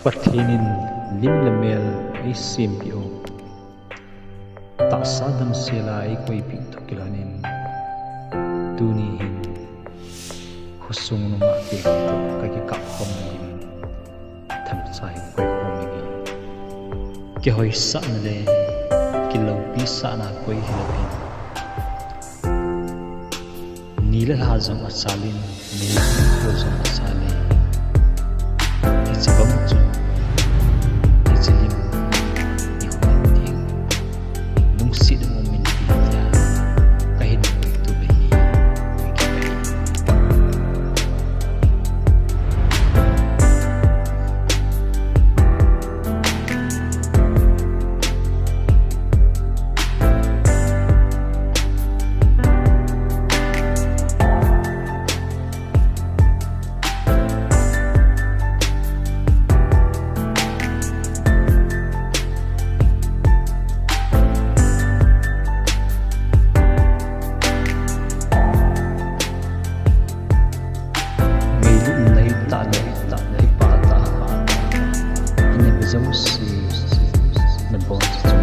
pathinin lim lamel ai sempio ta sadam sela ai koi pi to kilanin tuni hin khosung no ma ke to kaki kap khom nim tham sai koi khomigi ke hoi sa na le kilau pi sa na koi hilapin nila hazam asalin ni khosung asali it's about to giống si na bot